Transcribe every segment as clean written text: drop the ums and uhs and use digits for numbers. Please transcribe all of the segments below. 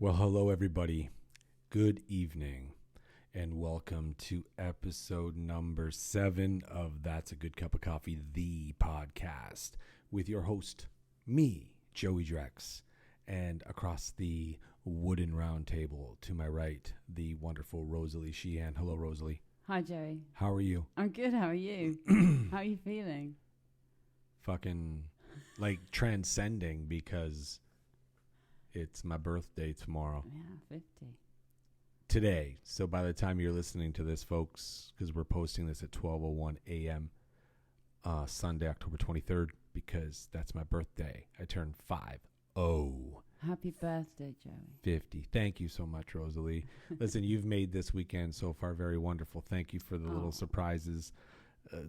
Well, hello, everybody. Good evening, and welcome to episode number 7 of That's a Good Cup of Coffee, the podcast, with your host, me, Joey Drex, and across the wooden round table to my right, the wonderful Rosalie Sheehan. Hello, Rosalie. Hi, Joey. How are you? I'm good. How are you? How are you feeling? Fucking, like, transcending because it's my birthday tomorrow. Yeah, 50. Today. So by the time you're listening to this, folks, because we're posting this at 12:01 a.m. Sunday, October 23rd, because that's my birthday. I turned 50. Happy birthday, Joey. 50. Thank you so much, Rosalie. Listen, you've made this weekend so far very wonderful. Thank you for the little surprises,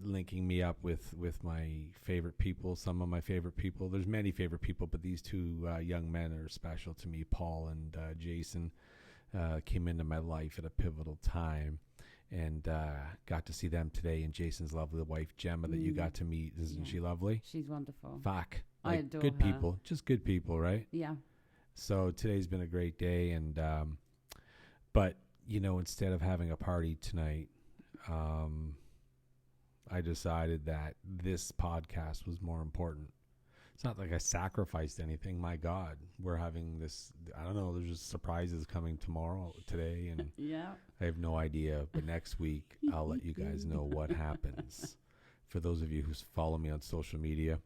linking me up with my favorite people, some of my favorite people. There's many favorite people, but these two young men are special to me. Paul and Jason came into my life at a pivotal time, and got to see them today. And Jason's lovely wife, Gemma, that you got to meet. Isn't she lovely? She's wonderful. Fuck. I adore good her. people. Just good people, right? Yeah. So today's been a great day, and but instead of having a party tonight, I decided that this podcast was more important. It's not like I sacrificed anything. My God, we're having this. I don't know. There's just surprises coming today, and Yeah. I have no idea. But next week, I'll let you guys know what happens. For those of you who follow me on social media,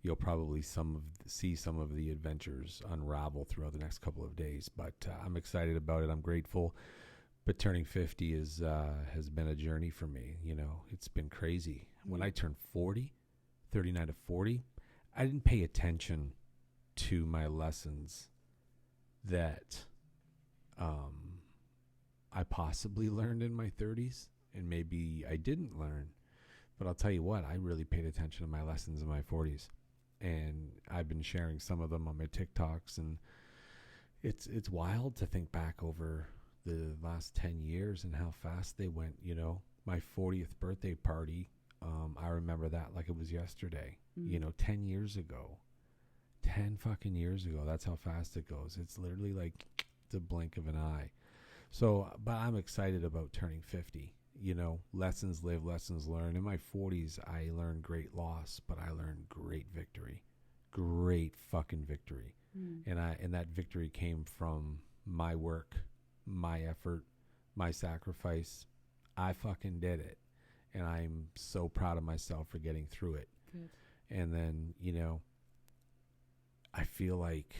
you'll probably see some of the adventures unravel throughout the next couple of days. But I'm excited about it. I'm grateful. But turning 50 has been a journey for me. It's been crazy. When I turned 40, 39 to 40, I didn't pay attention to my lessons that I possibly learned in my 30s, and maybe I didn't learn. But I'll tell you what, I really paid attention to my lessons in my 40s. And I've been sharing some of them on my TikToks, and it's wild to think back over the last 10 years and how fast they went. My 40th birthday party, I remember that like it was yesterday. 10 years ago. 10 fucking years ago. That's how fast it goes. It's literally like the blink of an eye. So, but I'm excited about turning 50. Lessons live, lessons learn. In my 40s, I learned great loss, but I learned great victory. Great fucking victory. And that victory came from my work, my effort, my sacrifice. I fucking did it. And I'm so proud of myself for getting through it. Good. And then, I feel like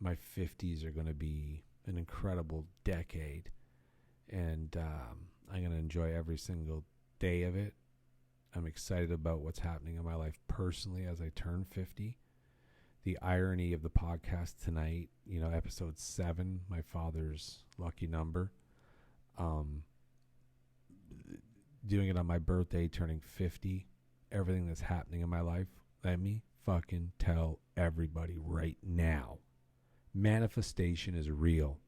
my 50s are going to be an incredible decade. And I'm going to enjoy every single day of it. I'm excited about what's happening in my life personally as I turn 50. The irony of the podcast tonight, episode 7, my father's lucky number. Doing it on my birthday, turning 50. Everything that's happening in my life. Let me fucking tell everybody right now. Manifestation is real.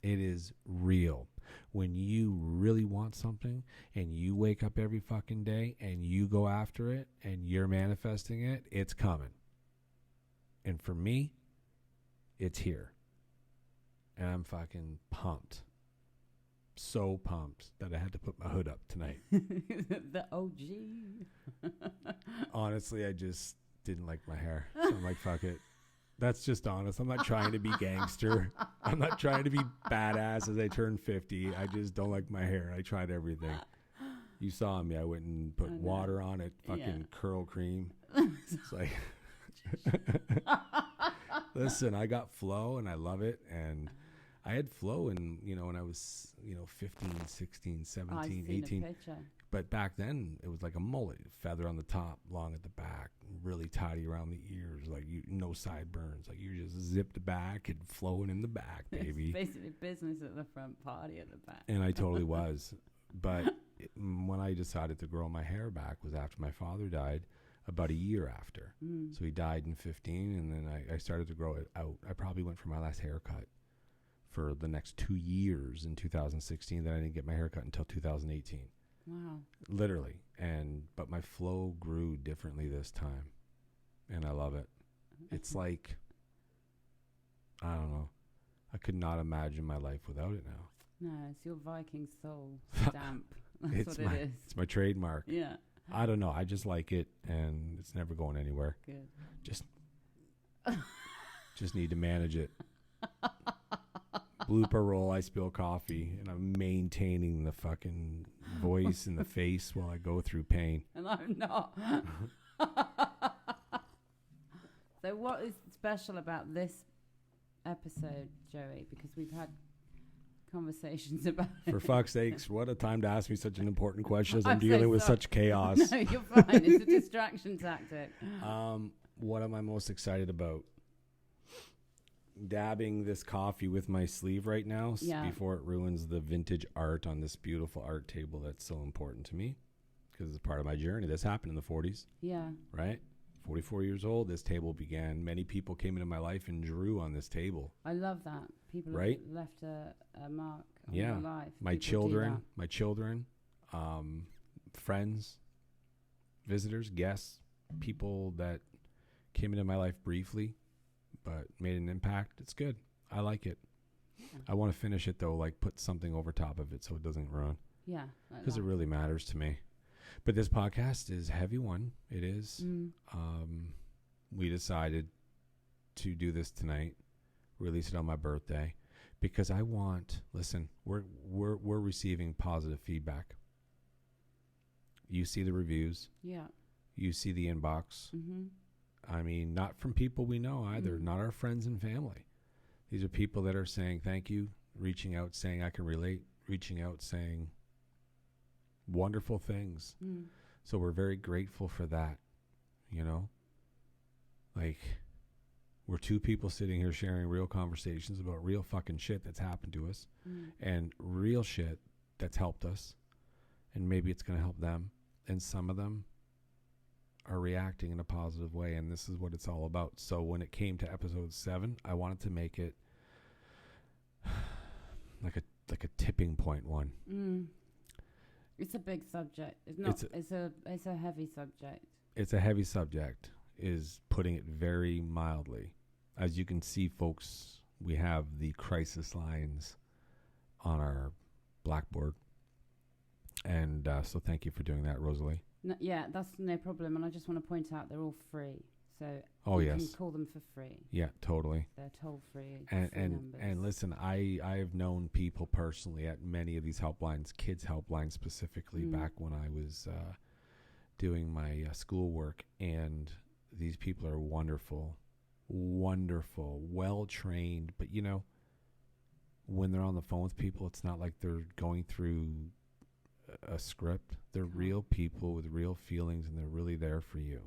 It is real. When you really want something and you wake up every fucking day and you go after it and you're manifesting it, it's coming. And for me, it's here. And I'm fucking pumped. So pumped that I had to put my hood up tonight. The OG. Honestly, I just didn't like my hair. So I'm like, fuck it. That's just honest. I'm not trying to be gangster. I'm not trying to be badass as I turn 50. I just don't like my hair. I tried everything. You saw me. I went and put water on it, fucking curl cream. It's like, listen, I got flow and I love it. And I had flow when I was, 15, 16, 17, 18. But back then, it was like a mullet, feather on the top, long at the back, really tidy around the ears, like no sideburns. Like you're just zipped back and flowing in the back, baby. It's basically business at the front, party at the back. And I totally was. But when I decided to grow my hair back was after my father died, about a year after. So he died in 15, and then I started to grow it out. I probably went for my last haircut for the next 2 years in 2016. Then I didn't get my haircut until 2018. Wow. Literally. But my flow grew differently this time. And I love it. It's like, I don't know. I could not imagine my life without it now. No, it's your Viking soul stamp. That's It's what it is. It's my trademark. Yeah. I don't know. I just like it, and it's never going anywhere. Good. Just need to manage it. Blooper roll, I spill coffee, and I'm maintaining the fucking voice and the face while I go through pain. And I'm not. So what is special about this episode, Joey? Because we've had conversations about it. For fuck's sakes, what a time to ask me such an important question as I'm I'm so dealing with sorry. such chaos. No, you're fine. It's a distraction tactic. What am I most excited about? Dabbing this coffee with my sleeve right now before it ruins the vintage art on this beautiful art table that's so important to me because it's part of my journey. This happened in the 40s. Yeah. Right? 44 years old, this table began. Many people came into my life and drew on this table. I love that. People Right? have left a mark on Yeah. my life. My People do children, friends, visitors, guests, people that came into my life briefly but made an impact. It's good. I like it. I want to finish it though, like put something over top of it so it doesn't ruin. Yeah. Because it really matters to me. But this podcast is a heavy one. It is. We decided to do this tonight, release it on my birthday, because I want. Listen, we're receiving positive feedback. You see the reviews. Yeah. You see the inbox. Mm-hmm. I mean, not from people we know either. Not our friends and family. These are people that are saying thank you, reaching out, saying I can relate, reaching out, saying wonderful things. So we're very grateful for that, you know? Like, we're two people sitting here sharing real conversations about real fucking shit that's happened to us and real shit that's helped us, and maybe it's going to help them, and some of them are reacting in a positive way, and this is what it's all about. So when it came to episode 7, I wanted to make it like a tipping point one. It's a big subject. It's not. It's a heavy subject. It's a heavy subject, is putting it very mildly. As you can see, folks, we have the crisis lines on our blackboard, and so thank you for doing that, Rosalie. No, yeah, that's no problem. And I just want to point out they're all free. So you can call them for free. Yeah, totally. They're toll free. And listen, I have known people personally at many of these helplines, kids helplines specifically, back when I was doing my schoolwork, and these people are wonderful, well trained. But you know, when they're on the phone with people, it's not like they're going through a script. They're real people with real feelings, and they're really there for you.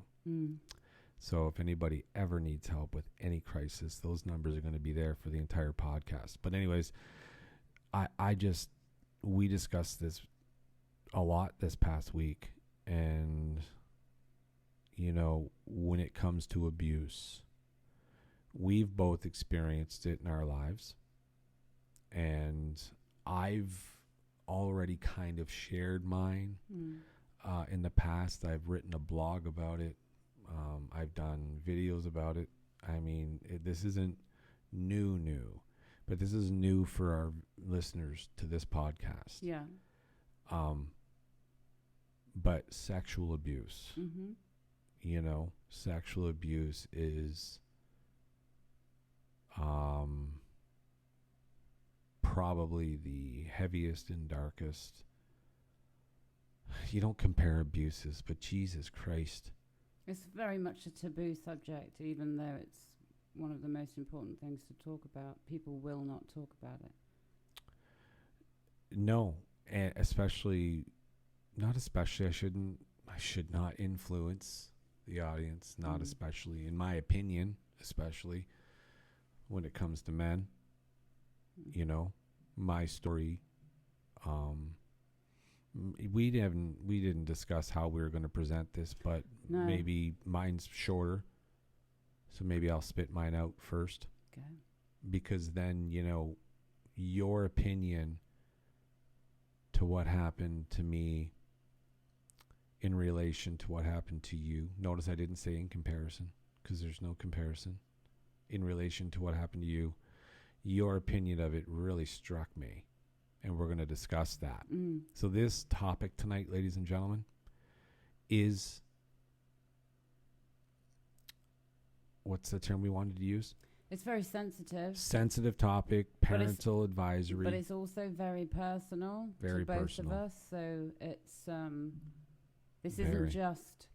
So if anybody ever needs help with any crisis, those numbers are going to be there for the entire podcast. But anyways, we discussed this a lot this past week, and you know, when it comes to abuse, we've both experienced it in our lives, and I've already kind of shared mine in the past. I've written a blog about it. I've done videos about it. I mean, this isn't new, but this is new for our listeners to this podcast. Yeah. But sexual abuse, you know, sexual abuse is probably the heaviest and darkest. You don't compare abuses, but Jesus Christ. It's very much a taboo subject, even though it's one of the most important things to talk about. People will not talk about it. No, and I should not influence the audience, not especially, in my opinion, especially when it comes to men. You know, my story, we didn't discuss how we were going to present this, but maybe mine's shorter, so maybe I'll spit mine out first. Okay. Because then, you know, your opinion to what happened to me in relation to what happened to you. Notice I didn't say in comparison, because there's no comparison. In relation to what happened to you, your opinion of it really struck me, and we're going to discuss that. Mm. So this topic tonight, ladies and gentlemen, is, what's the term we wanted to use? It's very sensitive. Sensitive topic, parental advisory. But it's also very personal Very to both personal. of us. So it's this Very. isn't just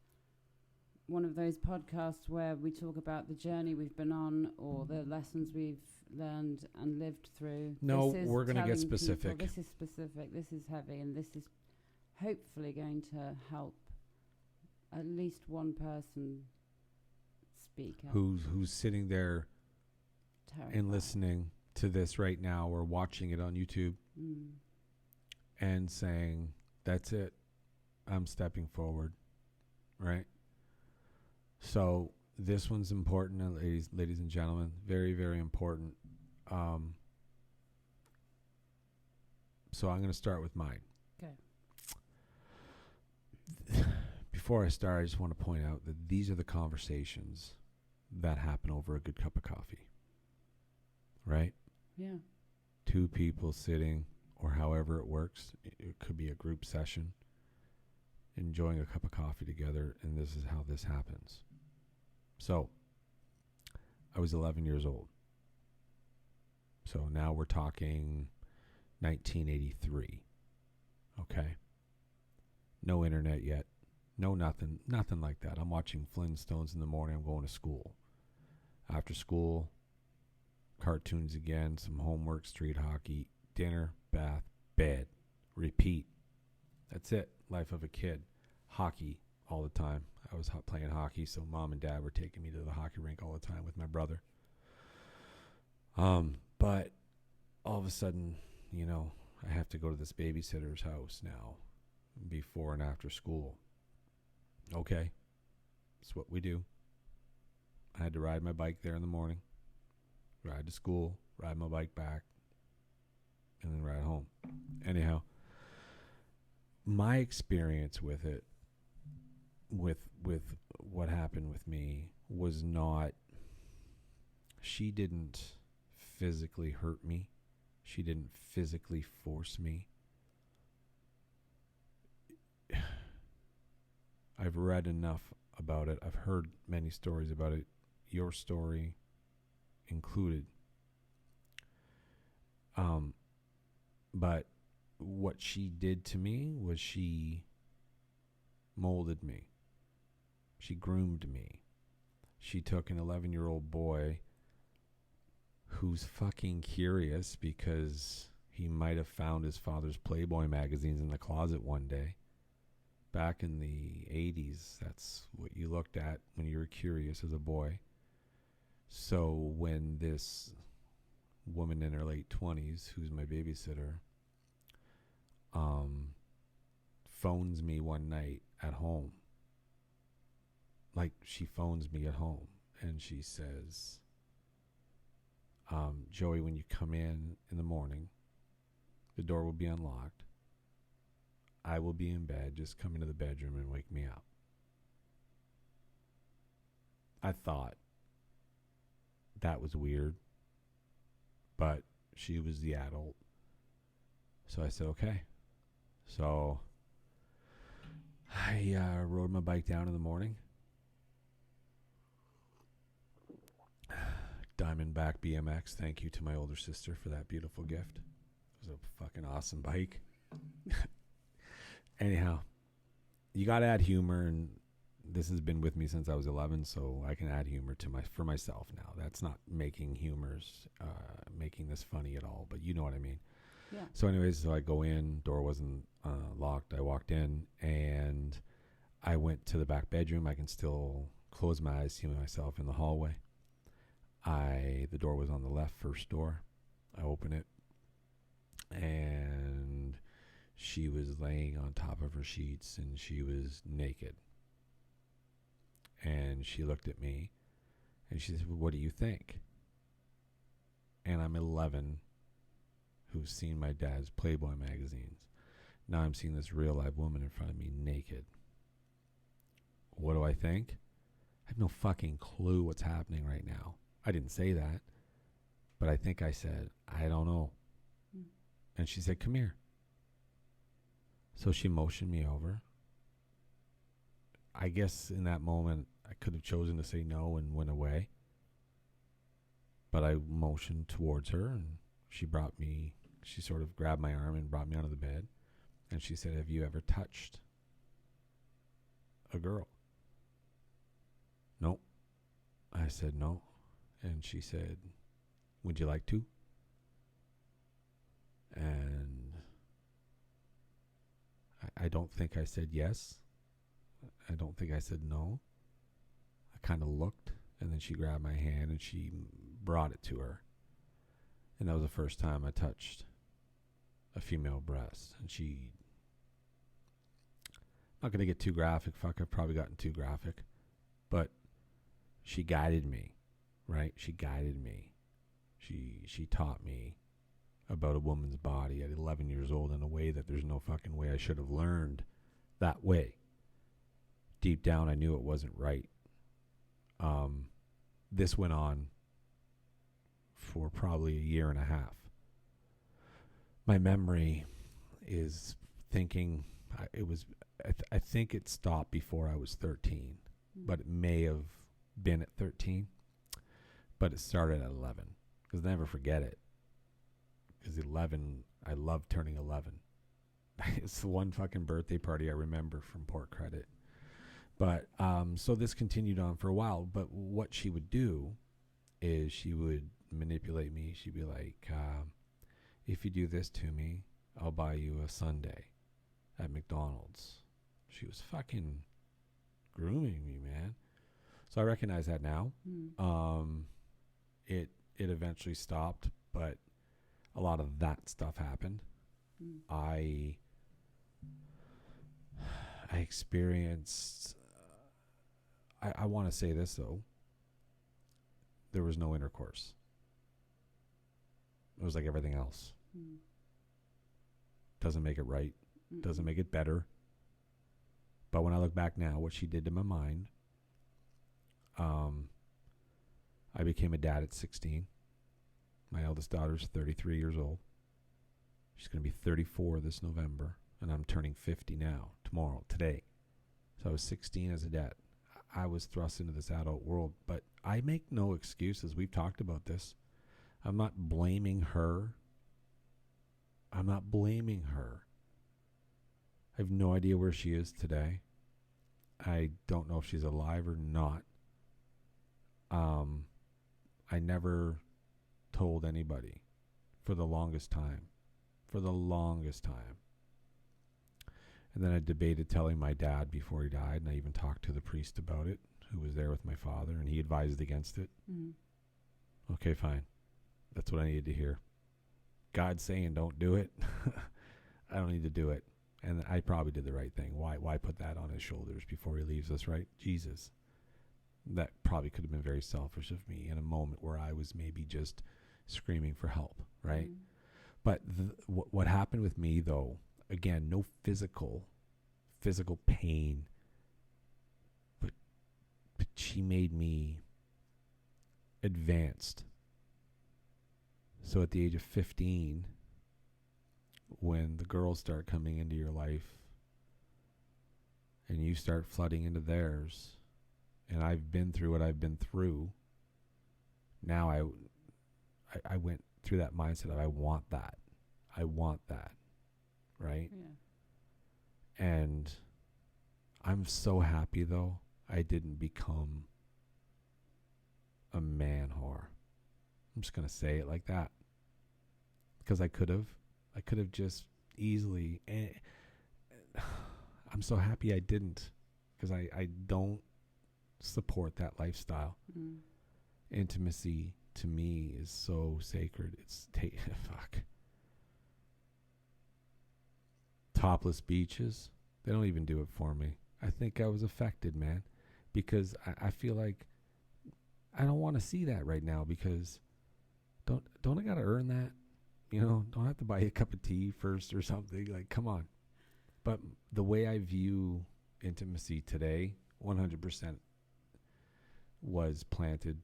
one of those podcasts where we talk about the journey we've been on or the lessons we've learned and lived through. No, This is we're going to get telling people, specific. this is specific. This is heavy, and this is hopefully going to help at least one person speak out. Who's sitting there Terrified. and listening to this right now or watching it on YouTube Mm. and saying, that's it, I'm stepping forward, right? So this one's important, ladies and gentlemen, very, very important. So I'm going to start with mine. Okay. Before I start, I just want to point out that these are the conversations that happen over a good cup of coffee, right? Yeah. Two people sitting, or however it works. It could be a group session, enjoying a cup of coffee together, and this is how this happens. So, I was 11 years old. So now we're talking 1983. Okay? No internet yet. No nothing like that. I'm watching Flintstones in the morning. I'm going to school. After school, cartoons again, some homework, street hockey, dinner, bath, bed, repeat. That's it. Life of a kid. Hockey all the time. I was playing hockey, so mom and dad were taking me to the hockey rink all the time with my brother. But all of a sudden, I have to go to this babysitter's house now, before and after school. Okay, that's what we do. I had to ride my bike there in the morning, ride to school, ride my bike back, and then ride home. Anyhow, my experience with it, with what happened with me, was not, she didn't physically hurt me. She didn't physically force me. I've read enough about it. I've heard many stories about it, your story included. But what she did to me was she molded me. She groomed me. She took an 11-year-old boy who's fucking curious because he might have found his father's Playboy magazines in the closet one day. Back in the 80s, that's what you looked at when you were curious as a boy. So when this woman in her late 20s, who's my babysitter, phones me one night at home. Like, she phones me at home and she says, Joey, when you come in the morning, the door will be unlocked. I will be in bed. Just come into the bedroom and wake me up. I thought that was weird, but she was the adult. So I said, okay. So I rode my bike down in the morning. Diamondback BMX. Thank you to my older sister for that beautiful gift. It was a fucking awesome bike. Anyhow, you got to add humor, and this has been with me since I was 11, so I can add humor for myself now. That's not making making this funny at all, but you know what I mean. Yeah. So anyways, so I go in, door wasn't locked. I walked in, and I went to the back bedroom. I can still close my eyes, see myself in the hallway. The door was on the left, first door. I open it, and she was laying on top of her sheets, and she was naked. And she looked at me, and she said, well, what do you think? And I'm 11, who's seen my dad's Playboy magazines. Now I'm seeing this real live woman in front of me naked. What do I think? I have no fucking clue what's happening right now. I didn't say that. But I think I said, I don't know. Mm. And she said, come here. So she motioned me over. I guess in that moment, I could have chosen to say no and went away. But I motioned towards her, and she sort of grabbed my arm and brought me onto the bed. And she said, have you ever touched a girl? No. I said no. And she said, would you like to? And I don't think I said yes. I don't think I said no. I kind of looked, and then she grabbed my hand and she brought it to her. And that was the first time I touched a female breast. And she, not going to get too graphic. Fuck, I've probably gotten too graphic. But she guided me, right? She guided me. She taught me about a woman's body at 11 years old in a way that there's no fucking way I should have learned that way. Deep down, I knew it wasn't right. This went on for probably a year and a half. My memory is thinking I think it stopped before I was 13, but it may have been at 13, but it started at 11, because I never forget it. Because 11, I love turning 11. It's the one fucking birthday party I remember from Port Credit. But so this continued on for a while. But what she would do is she would manipulate me. She'd be like, if you do this to me, I'll buy you a sundae at McDonald's. She was fucking grooming me, man. So I recognize that now. It eventually stopped, but a lot of that stuff happened. I experienced, I want to say this though, there was no intercourse. It was like everything else. Doesn't make it right. Doesn't make it better. But when I look back now, what she did to my mind, I became a dad at 16. My eldest daughter's 33 years old. She's going to be 34 this November, and I'm turning 50 now, today. So I was 16 as a dad. I was thrust into this adult world, but I make no excuses. We've talked about this. I'm not blaming her. I have no idea where she is today. I don't know if she's alive or not. I never told anybody for the longest time. And then I debated telling my dad before he died, and I even talked to the priest about it, who was there with my father, and he advised against it. Okay, fine. That's what I needed to hear. God's saying don't do it. I don't need to do it. And I probably did the right thing. Why put that on his shoulders before he leaves us, right? Jesus. That probably could have been very selfish of me in a moment where I was maybe just screaming for help, right? But what happened with me, though, again, no physical pain, but she made me advanced. So at the age of 15, when the girls start coming into your life and you start flooding into theirs, and I've been through what I've been through, now I went through that mindset of I want that, right? Yeah. And I'm so happy, though, I didn't become a man whore. I'm just going to say it like that. Because I could have just easily, I'm so happy I didn't, because I don't support that lifestyle. Intimacy to me is so sacred. It's fuck. Topless beaches, they don't even do it for me. I think I was affected, man, because I feel like I don't want to see that right now, because don't I gotta earn that? You know, don't I have to buy a cup of tea first or something? Like, come on. But the way I view intimacy today, 100% was planted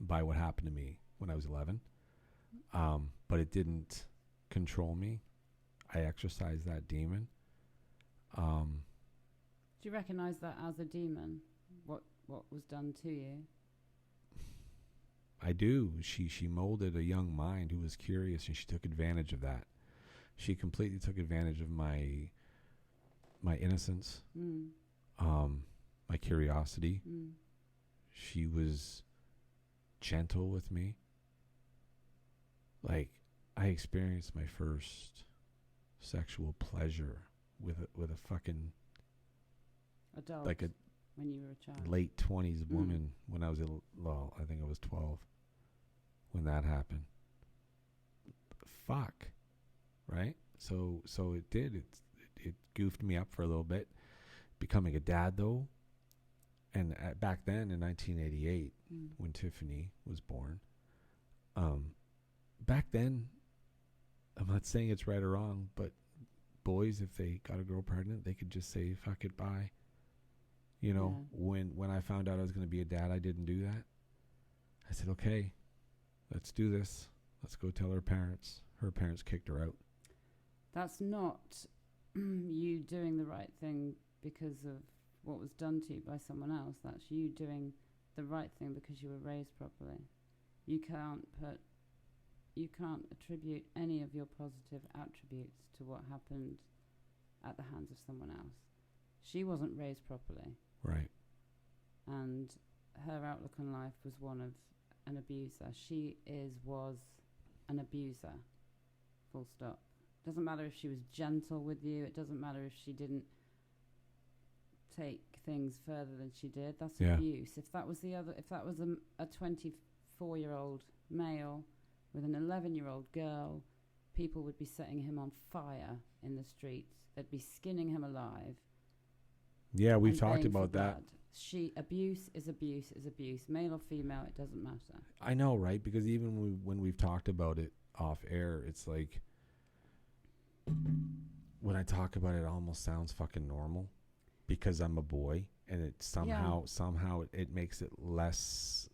by what happened to me when I was 11. But it didn't control me. I exercised that demon. Do you recognize that as a demon? What was done to you? I do. She molded a young mind who was curious, and she took advantage of that. She completely took advantage of my innocence, my curiosity. She was gentle with me. Like, I experienced my first sexual pleasure with a fucking adult, like a when you were a child, late 20s woman when I was I think I was 12 when that happened. Fuck, right? So it did. It goofed me up for a little bit. Becoming a dad though, and back then in 1988 when Tiffany was born, back then, I'm not saying it's right or wrong, but boys, if they got a girl pregnant, they could just say fuck it, bye. You know, when I found out I was going to be a dad, I didn't do that. I said, okay, let's do this. Let's go tell her parents. Her parents kicked her out. That's not you doing the right thing because of what was done to you by someone else. That's you doing the right thing because you were raised properly. You can't attribute any of your positive attributes to what happened at the hands of someone else. She wasn't raised properly. Right. And her outlook on life was one of an abuser. She was an abuser. Full stop. Doesn't matter if she was gentle with you. It doesn't matter if she didn't take things further than she did. That's abuse. If that was a 24-year-old male with an 11-year-old girl, people would be setting him on fire in the streets. They'd be skinning him alive. Yeah, we've talked about that. Abuse is abuse is abuse. Male or female, it doesn't matter. I know, right? Because even when we've talked about it off air, it's like, when I talk about it, it almost sounds fucking normal because I'm a boy, and it somehow it makes it less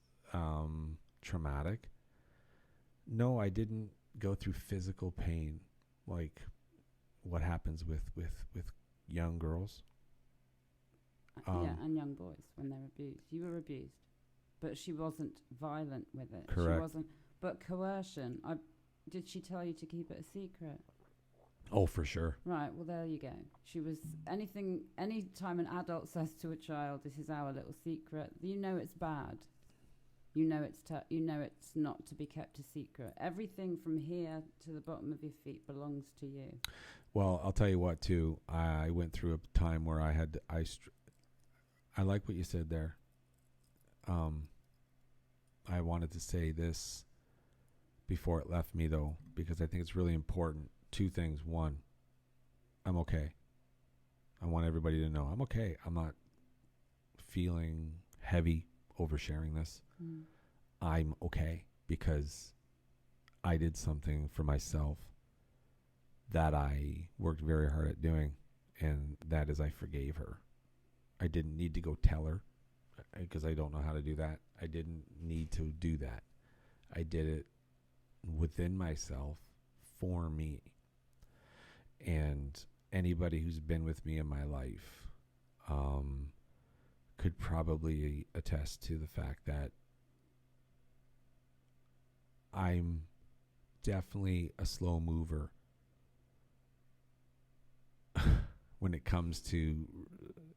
traumatic. No, I didn't go through physical pain like what happens with young girls. And young boys when they're abused. You were abused, but she wasn't violent with it. Correct. She wasn't. But coercion. Did she tell you to keep it a secret? Oh, for sure. Right. Well, there you go. She was any time an adult says to a child, "This is our little secret," you know it's bad. You know it's not to be kept a secret. Everything from here to the bottom of your feet belongs to you. Well, I'll tell you what, too. I went through a time where I like what you said there. I wanted to say this before it left me, though, because I think it's really important. Two things. One, I'm okay. I want everybody to know I'm okay. I'm not feeling heavy oversharing this. I'm okay because I did something for myself that I worked very hard at doing, and that is I forgave her. I didn't need to go tell her because I don't know how to do that. I didn't need to do that. I did it within myself for me. And anybody who's been with me in my life could probably attest to the fact that I'm definitely a slow mover when it comes to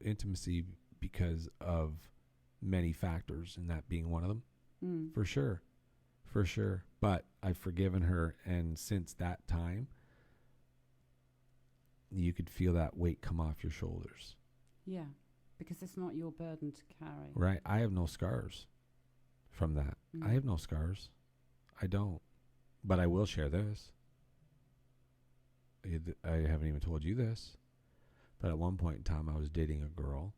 intimacy because of many factors, and that being one of them. For sure. But I've forgiven her, and since that time, you could feel that weight come off your shoulders. Yeah, because it's not your burden to carry. Right. I have no scars from that. I have no scars. I don't. But I will share this. I haven't even told you this. But at one point in time, I was dating a girl.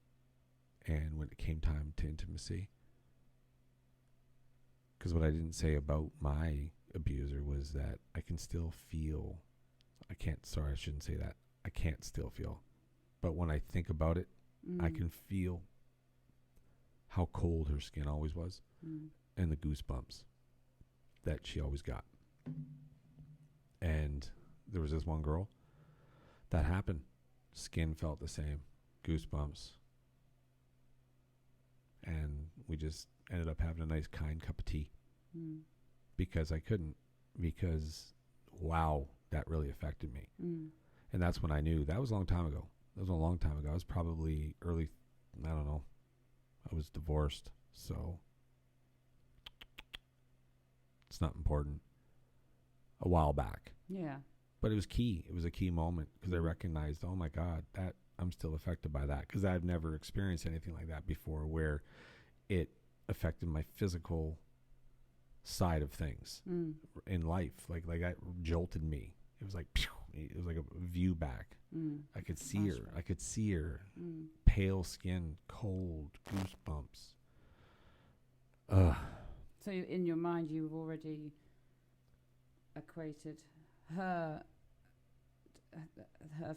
And when it came time to intimacy, because what I didn't say about my abuser was that I can still feel, I shouldn't say that. I can't still feel. But when I think about it, I can feel how cold her skin always was, Mm. and the goosebumps that she always got. And there was this one girl that happened. Skin felt the same, goosebumps. And we just ended up having a nice, kind cup of tea Mm. because I couldn't, because, wow, that really affected me. Mm. And that's when I knew. That was a long time ago. That was a long time ago. I was probably early, I don't know. I was divorced, so it's not important. A while back. Yeah. But it was key. It was a key moment because I recognized, oh my God, that I'm still affected by that, because I've never experienced anything like that before where it affected my physical side of things in life. Like that jolted me. It was like, pew, it was like a view back. I could see her. I could see her. Pale skin, cold, goosebumps. So in your mind, you've already equated her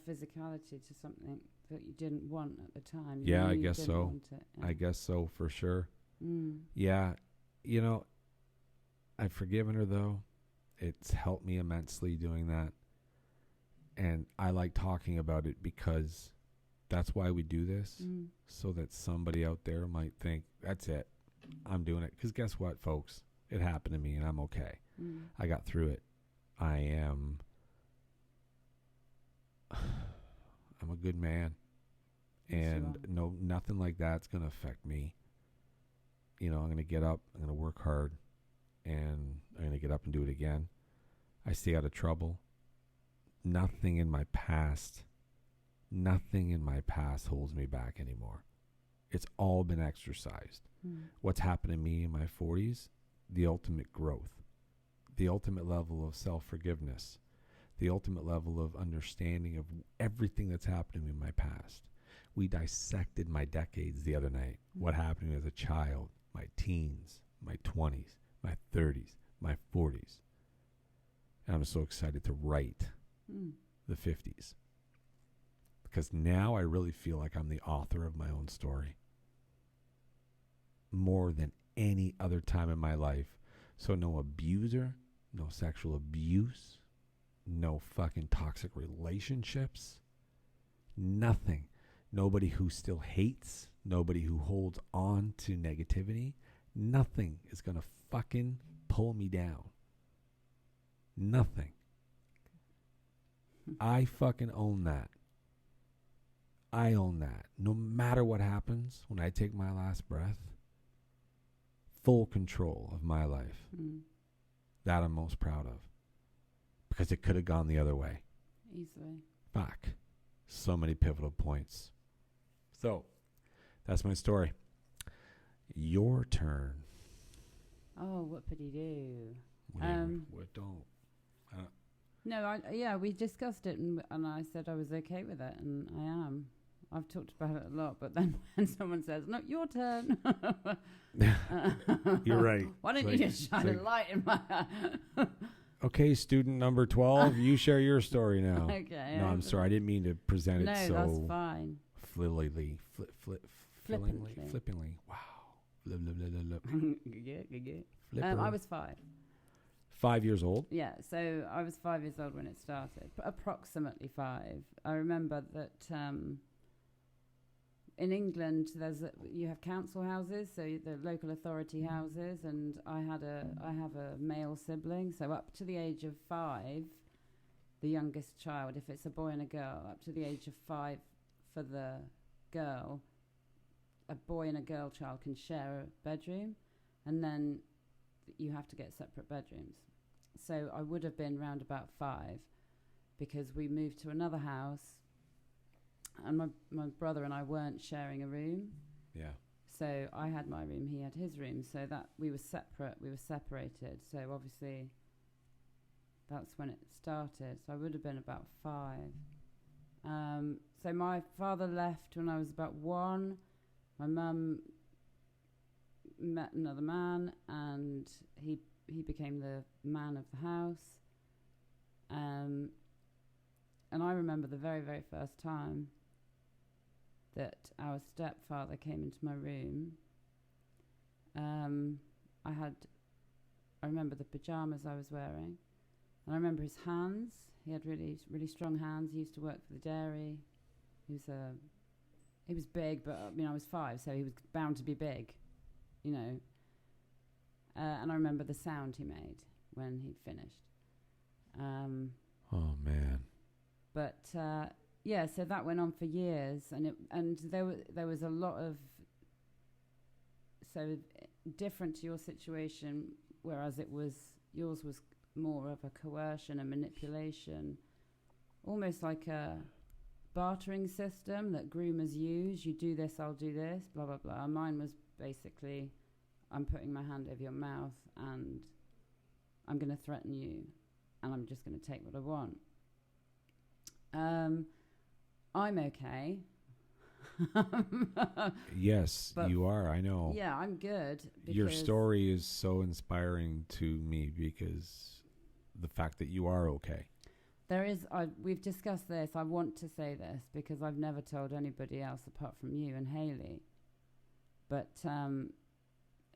physicality to something that you didn't want at the time. Yeah, I guess so. Yeah. I guess so, for sure. Yeah, I've forgiven her, though. It's helped me immensely doing that. And I like talking about it because that's why we do this, so that somebody out there might think, that's it, I'm doing it. Because guess what, folks? It happened to me, and I'm okay. I got through it. I'm a good man. And no, nothing like that's going to affect me. I'm going to get up, I'm going to work hard, and I'm going to get up and do it again. I stay out of trouble. Nothing in my past holds me back anymore. It's all been exercised. What's happened to me in my 40s, the ultimate growth, the ultimate level of self-forgiveness, the ultimate level of understanding of everything that's happened to me in my past. We dissected my decades the other night. What happened to me as a child, my teens, my 20s, my 30s, my 40s. And I'm so excited to write the 50s. Because now I really feel like I'm the author of my own story. More than any other time in my life. So no abuser, no sexual abuse, no fucking toxic relationships, nothing. Nobody who still hates, nobody who holds on to negativity, nothing is going to fucking pull me down. Nothing. I fucking own that. I own that. No matter what happens when I take my last breath, full control of my life. That I'm most proud of. Because it could have gone the other way. Easily. Fuck. So many pivotal points. So, that's my story. Your turn. Oh, what could he do? What don't? No, we discussed it, and I said I was okay with it, and I am. I've talked about it a lot, but then when someone says, "No, your turn," you're right. Why don't you just shine a light in my eye? Okay, student number 12, you share your story now. Okay. No, I'm sorry. I didn't mean to present it so... No, that's fine. Flippantly. Wow. I was 5. 5 years old? Yeah, so I was 5 years old when it started, approximately 5. I remember that in England you have council houses, so the local authority houses, and I have a male sibling, so up to the age of 5, the youngest child, if it's a boy and a girl, up to the age of 5 for the girl, a boy and a girl child can share a bedroom, and then you have to get separate bedrooms. So I would have been round about 5, because we moved to another house, and my brother and I weren't sharing a room. Yeah. So I had my room, he had his room, so that we were separated. So obviously that's when it started. So I would have been about 5. So my father left when I was about 1. My mum met another man, and he became the man of the house. And I remember the very, very first time that our stepfather came into my room, I remember the pajamas I was wearing, and I remember his hands. He had really, really strong hands. He used to work for the dairy. He was big, but I was 5, so he was bound to be big, you know. And I remember the sound he made when he'd finished. Oh man. But yeah, so that went on for years, and there was a lot of, so different to your situation, whereas yours was more of a coercion and manipulation, almost like a bartering system that groomers use. You do this, I'll do this, blah blah blah. Mine was basically, I'm putting my hand over your mouth and I'm going to threaten you, and I'm just going to take what I want. I'm okay. Yes, you are. I know. Yeah, I'm good. Your story is so inspiring to me because the fact that you are okay. We've discussed this. I want to say this because I've never told anybody else apart from you and Hayley. But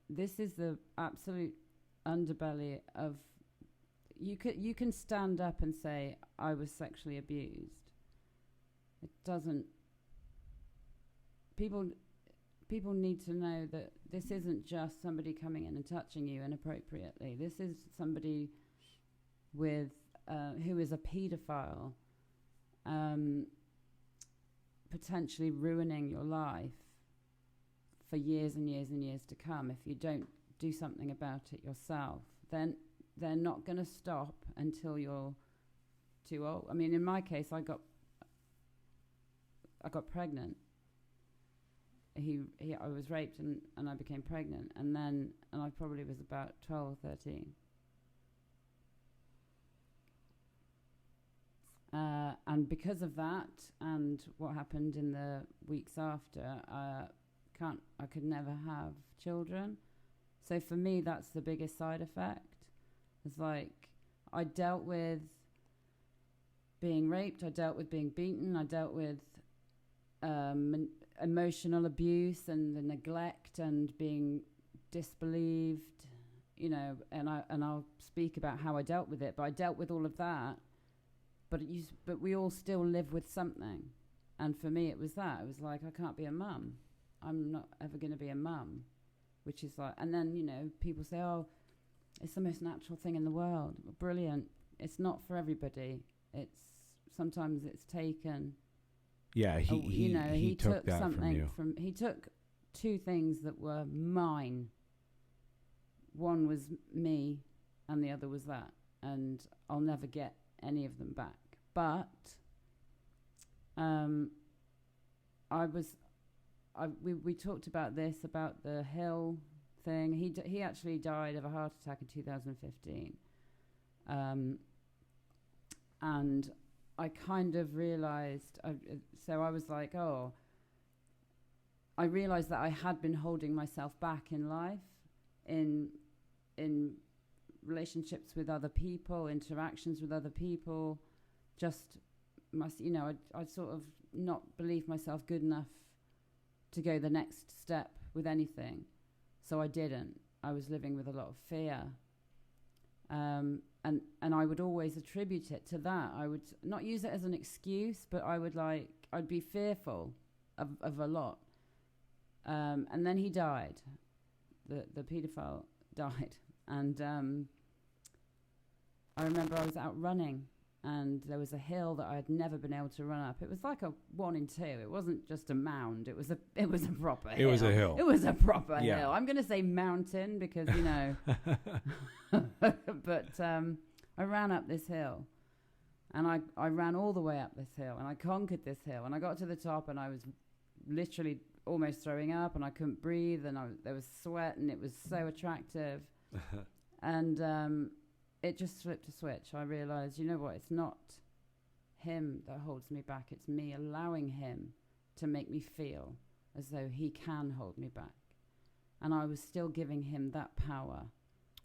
this is the absolute underbelly of, you can stand up and say I was sexually abused. It doesn't. People need to know that this isn't just somebody coming in and touching you inappropriately. This is somebody with who is a paedophile, potentially ruining your life for years and years and years to come. If you don't do something about it yourself, then they're not going to stop until you're too old. I mean, in my case, I got pregnant. I was raped and I became pregnant, and I probably was about 12 or 13. And because of that and what happened in the weeks after, I could never have children. So for me, that's the biggest side effect. It's like I dealt with being raped, I dealt with being beaten, I dealt with emotional abuse and the neglect and being disbelieved, you know, and I'll speak about how I dealt with it, but I dealt with all of that. But we all still live with something. And for me, it was that. It was like, I can't be a mum. I'm not ever going to be a mum, which is like, and then, you know, people say, oh, it's the most natural thing in the world. Brilliant. It's not for everybody. Sometimes it's taken. Yeah, he took that something from you. He took 2 things that were mine. One was me, and the other was that. And I'll never get any of them back. But we talked about this, about the Hill thing. He actually died of a heart attack in 2015. And I kind of realized, so I was like, oh, I realized that I had been holding myself back in life, in relationships with other people, interactions with other people, I'd sort of not believe myself good enough to go the next step with anything. So I didn't. I was living with a lot of fear. And I would always attribute it to that. I would not use it as an excuse, but I'd be fearful of a lot. And then he died. The paedophile died. And I remember I was out running, and there was a hill that I had never been able to run up. It was like a 1 in 2. It wasn't just a mound. It was a proper hill. It was a hill. It was a proper hill. I'm going to say mountain because, you know. But I ran up this hill, and I ran all the way up this hill, and I conquered this hill, and I got to the top, and I was literally almost throwing up, and I couldn't breathe, and there was sweat, and it was so attractive. And it just flipped a switch. I realized, you know what, it's not him that holds me back. It's me allowing him to make me feel as though he can hold me back. And I was still giving him that power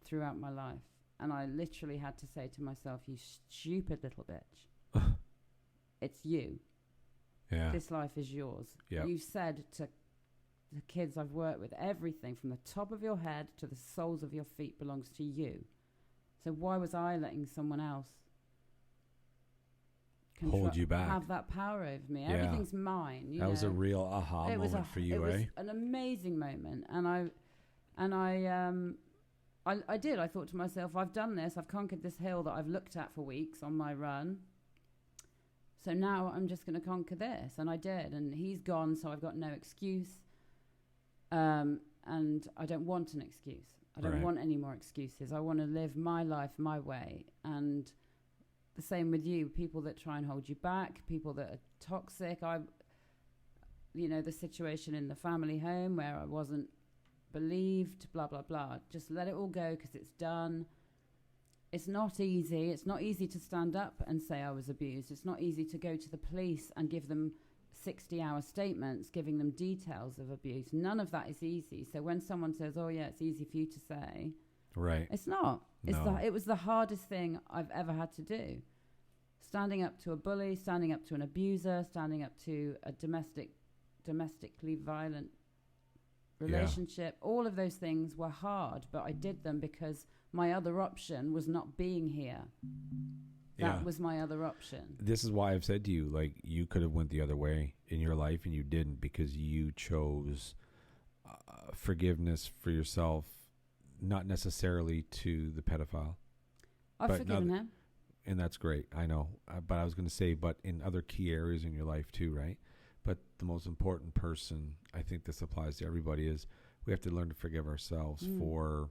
throughout my life. And I literally had to say to myself, you stupid little bitch. It's you. Yeah. This life is yours. Yep. You said to the kids I've worked with, everything from the top of your head to the soles of your feet belongs to you. So why was I letting someone else hold you back, have that power over me? Yeah. Everything's mine. That was a real aha moment for you, It was an amazing moment, and I did. I thought to myself, I've done this. I've conquered this hill that I've looked at for weeks on my run. So now I'm just going to conquer this, and I did. And he's gone, so I've got no excuse. And I don't want an excuse. I don't want any more excuses. I want to live my life my way. And the same with you. People that try and hold you back, people that are toxic. The situation in the family home where I wasn't believed, blah, blah, blah. Just let it all go because it's done. It's not easy. It's not easy to stand up and say I was abused. It's not easy to go to the police and give them 60-hour statements, giving them details of abuse. None of that is easy. So when someone says, oh, yeah, it's easy for you to say, right, it's not. No. It was the hardest thing I've ever had to do. Standing up to a bully, standing up to an abuser, standing up to a domestically violent relationship. All of those things were hard, but I did them because my other option was not being here. That was my other option. This is why I've said to you, like, you could have went the other way in your life and you didn't, because you chose forgiveness for yourself, not necessarily to the pedophile. I've forgiven him. And that's great. I know. But I was going to say, but in other key areas in your life too, right? But the most important person, I think this applies to everybody, is we have to learn to forgive ourselves for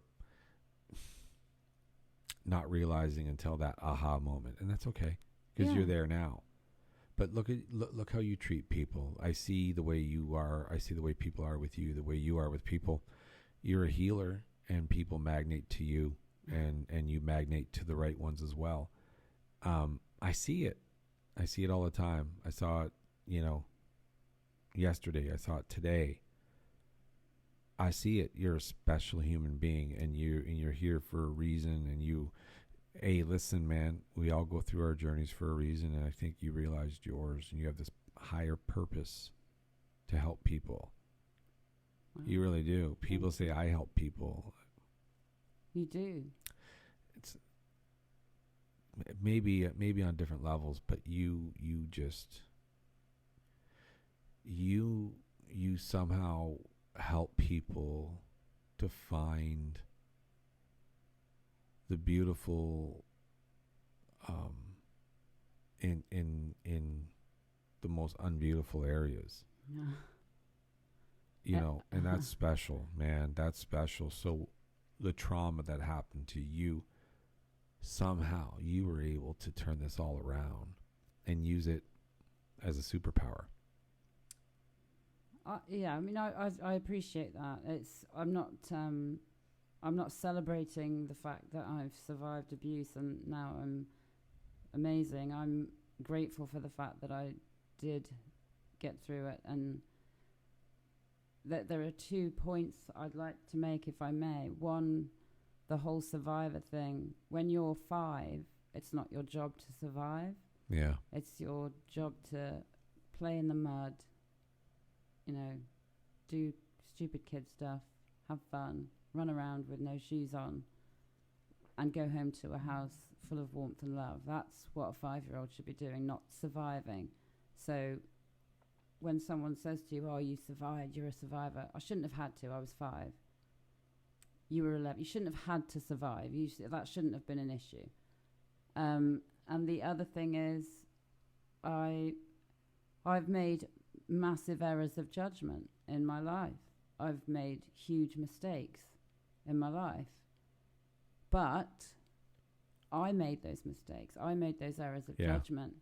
not realizing until that aha moment. And that's okay, because you're there now. But look how you treat people. I see the way you are. I see the way people are with you, the way you are with people. You're a healer, and people magnate to you, and you magnate to the right ones as well. I see it. I see it all the time. I saw it, yesterday. I saw it today. I see it. You're a special human being, and you're here for a reason. And listen, man, we all go through our journeys for a reason, and I think you realized yours, and you have this higher purpose to help people. Wow. You really do. People say, I help people. You do. It's maybe on different levels, but you somehow help people to find the beautiful in the most unbeautiful areas. And that's special, man. That's special. So the trauma that happened to you, somehow you were able to turn this all around and use it as a superpower. I appreciate that. I'm not celebrating the fact that I've survived abuse and now I'm amazing. I'm grateful for the fact that I did get through it, and that there are 2 points I'd like to make, if I may. One, the whole survivor thing. When you're 5, it's not your job to survive. Yeah. It's your job to play in the mud, do stupid kid stuff, have fun, run around with no shoes on, and go home to a house full of warmth and love. That's what a 5-year-old should be doing, not surviving. So when someone says to you, oh, you survived, you're a survivor, I shouldn't have had to. I was 5. You were 11. You shouldn't have had to survive. That shouldn't have been an issue. And the other thing is, I've made massive errors of judgment in my life. I've made huge mistakes in my life. But I made those mistakes. I made those errors of judgment.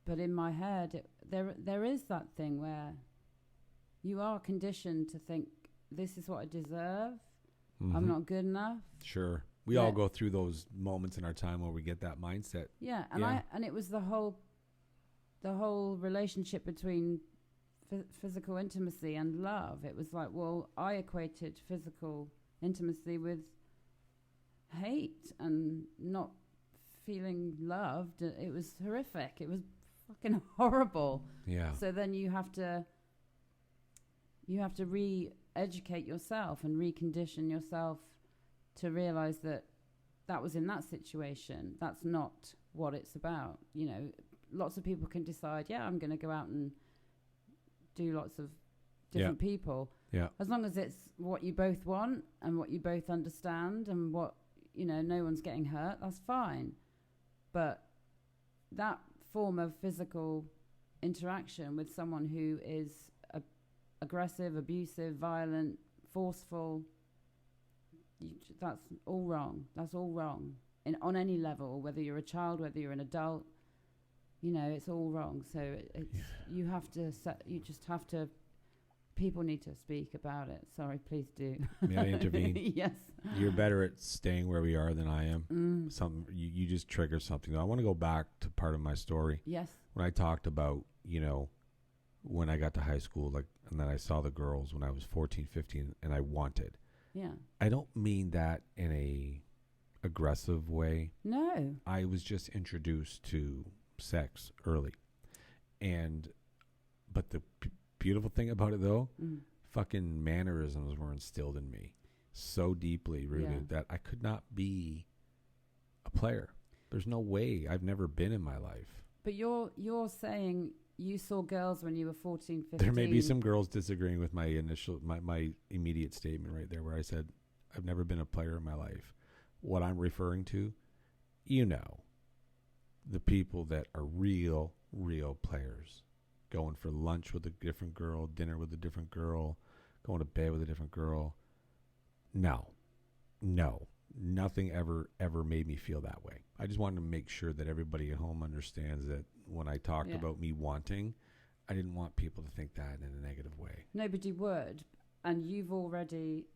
But in my head, there is that thing where you are conditioned to think, this is what I deserve. Mm-hmm. I'm not good enough. Sure. We all go through those moments in our time where we get that mindset. Yeah. And it was the whole relationship between physical intimacy and love. It was like, well, I equated physical intimacy with hate and not feeling loved. It was horrific. It was fucking horrible. Yeah. So then you have to You have to re-educate yourself and recondition yourself to realize that that was in that situation. That's not what it's about. You know, lots of people can decide, yeah, I'm going to go out and do lots of different people. Yeah. As long as it's what you both want and what you both understand and what, you know, no one's getting hurt, that's fine. But that form of physical interaction with someone who is aggressive, abusive, violent, forceful, that's all wrong. That's all wrong. On any level, whether you're a child, whether you're an adult, you know, it's all wrong. So you have to people need to speak about it. Sorry, please do. May I intervene? Yes. You're better at staying where we are than I am. You just triggered something. I want to go back to part of my story. Yes. When I talked about, you know, when I got to high school, like, and then I saw the girls when I was 14, 15, and I wanted. Yeah. I don't mean that in a aggressive way. No. I was just introduced to sex early. But the beautiful thing about it, though, fucking mannerisms were instilled in me so deeply rooted that I could not be a player. There's no way. I've never been in my life. But you're saying you saw girls when you were 14, 15. There may be some girls disagreeing with my immediate statement right there where I said, I've never been a player in my life. What I'm referring to, you know, the people that are real players. Going for lunch with a different girl, dinner with a different girl, going to bed with a different girl. No, nothing ever made me feel that way. I just wanted to make sure that everybody at home understands that when I talked about me wanting, I didn't want people to think that in a negative way. Nobody would. And you've already...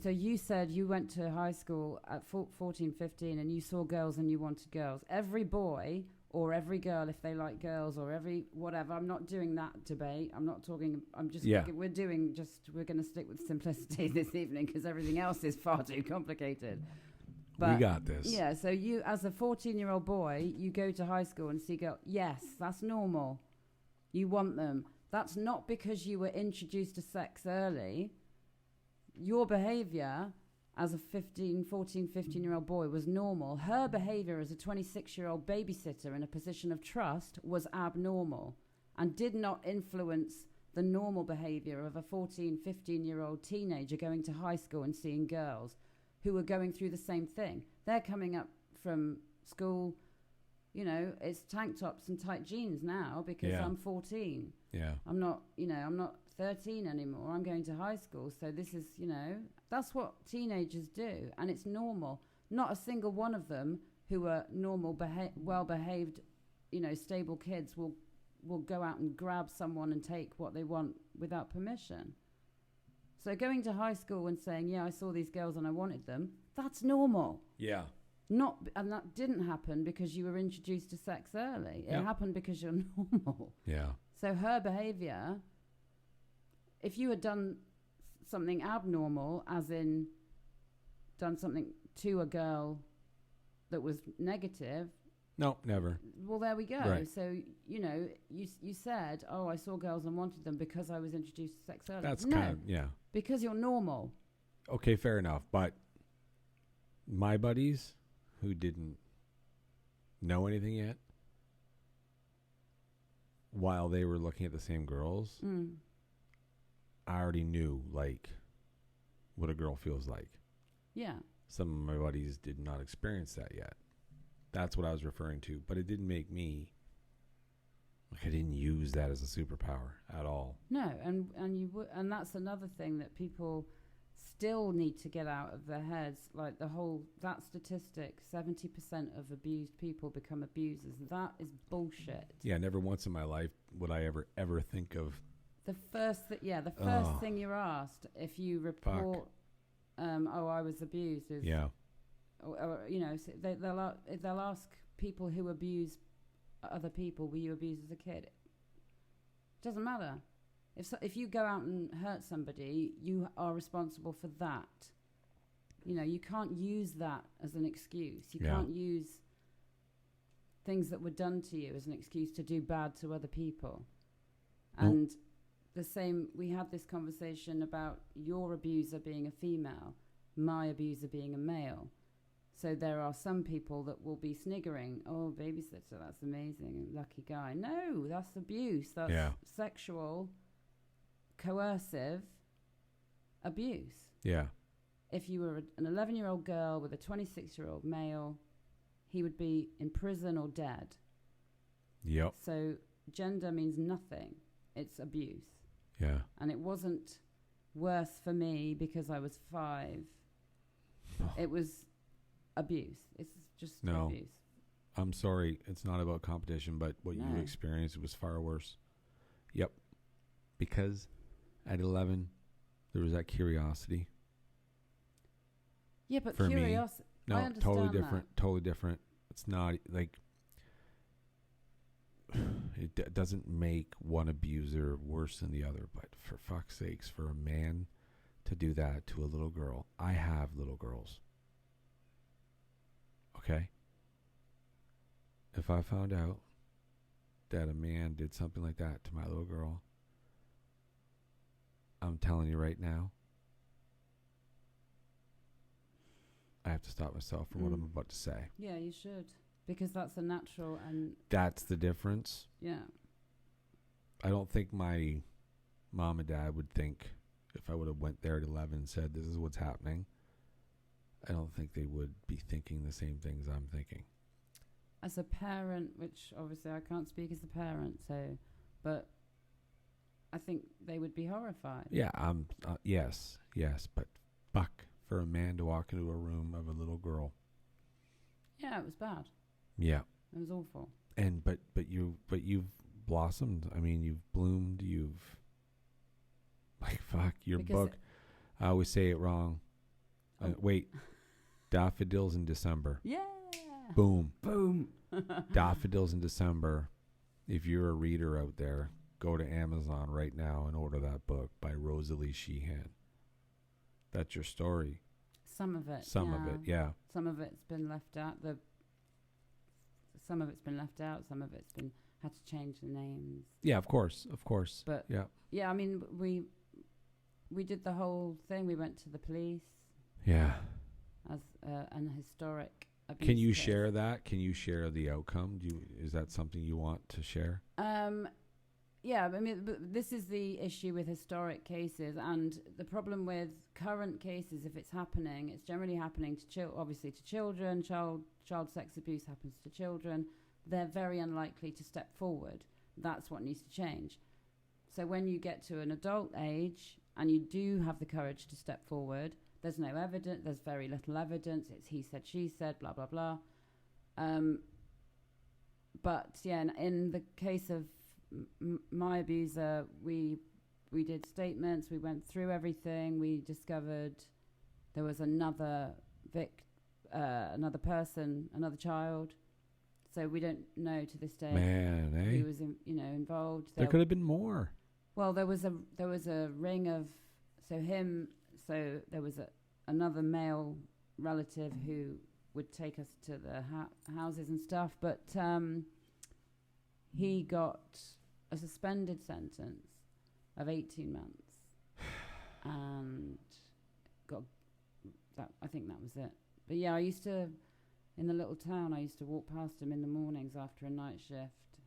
So you said you went to high school at 14, 15 and you saw girls and you wanted girls. Every boy... or every girl, if they like girls, or every whatever. I'm not doing that debate. I'm not talking. I'm just. Yeah. We're going to stick with simplicity this evening because everything else is far too complicated. But we got this. Yeah. So you, as a 14-year-old boy, you go to high school and see girls. Yes, that's normal. You want them. That's not because you were introduced to sex early. Your behavior as a 14, 15-year-old boy was normal. Her behavior as a 26-year-old babysitter in a position of trust was abnormal and did not influence the normal behavior of a 14, 15-year-old teenager going to high school and seeing girls who were going through the same thing. They're coming up from school, you know, it's tank tops and tight jeans now because I'm 14. Yeah. I'm not 13 anymore. I'm going to high school. So this is, you know, that's what teenagers do. And it's normal. Not a single one of them who are normal, well-behaved, you know, stable kids will go out and grab someone and take what they want without permission. So going to high school and saying, yeah, I saw these girls and I wanted them, that's normal. Yeah. And that didn't happen because you were introduced to sex early. It happened because you're normal. Yeah. So her behavior... if you had done something abnormal, as in done something to a girl that was negative... No, never. Well, there we go. Right. So, you know, you said, oh, I saw girls and wanted them because I was introduced to sex early. That's kind of, yeah. Because you're normal. Okay, fair enough. But my buddies who didn't know anything yet, while they were looking at the same girls... I already knew, like, what a girl feels like. Yeah. Some of my buddies did not experience that yet. That's what I was referring to. But it didn't make me, like, I didn't use that as a superpower at all. No, and that's another thing that people still need to get out of their heads. Like, that statistic, 70% of abused people become abusers. That is bullshit. Yeah, never once in my life would I ever think of... The first thing you're asked if you report, I was abused is, or, you know, so they'll ask people who abuse other people, were you abused as a kid? It doesn't matter. If you go out and hurt somebody, you are responsible for that. You know, you can't use that as an excuse. You can't use things that were done to you as an excuse to do bad to other people. And the same, we had this conversation about your abuser being a female, my abuser being a male. So there are some people that will be sniggering, oh, babysitter, that's amazing, lucky guy. No, that's abuse. That's sexual, coercive abuse. Yeah. If you were an 11-year-old girl with a 26-year-old male, he would be in prison or dead. Yep. So gender means nothing. It's abuse. Yeah. And it wasn't worse for me because I was 5. It was abuse. It's just abuse. I'm sorry. It's not about competition, but what you experienced was far worse. Yep. Because at 11, there was that curiosity. Yeah, but for curiosity. Me, no, totally different. That. Totally different. It's not like it doesn't make one abuser worse than the other. But for fuck's sakes, for a man to do that to a little girl, I have little girls. Okay? If I found out that a man did something like that to my little girl, I'm telling you right now, I have to stop myself from what I'm about to say. Yeah, you should. Because that's a natural and... That's the difference. Yeah. I don't think my mom and dad would think, if I would have went there at 11 and said, this is what's happening, I don't think they would be thinking the same things I'm thinking. As a parent, which obviously I can't speak as a parent, so, but I think they would be horrified. Yeah, yes, but fuck, for a man to walk into a room of a little girl. Yeah, it was bad. Yeah. It was awful. And but you've blossomed. I mean, you've bloomed. You've your because book. I always say it wrong. Wait, Daffodils in December. Yeah. Boom. Boom. Daffodils in December. If you're a reader out there, go to Amazon right now and order that book by Rosalie Sheehan. That's your story. Some of it. Some of it, yeah. Some of it's been left out. Some of it's been left out. Some of it's been had to change the names. Yeah, of course. But yeah, I mean, we did the whole thing. We went to the police. Yeah. As an historic abuse Can you case. share that? Can you share the outcome? Is that something you want to share? Yeah, I mean, this is the issue with historic cases, and the problem with current cases, if it's happening, it's generally happening to obviously to children. Child sex abuse happens to children. They're very unlikely to step forward. That's what needs to change. So when you get to an adult age and you do have the courage to step forward, there's no evidence. There's very little evidence. It's he said, she said, blah blah blah. But yeah, in the case of my abuser, we did statements, we went through everything, we discovered there was another another person, another child, so we don't know to this day who was involved. There could have been more. Well, there was a ring of there was another male relative who would take us to the houses and stuff, but he got a suspended sentence of 18 months and got that. I think that was it. But yeah, in the little town, I used to walk past him in the mornings after a night shift,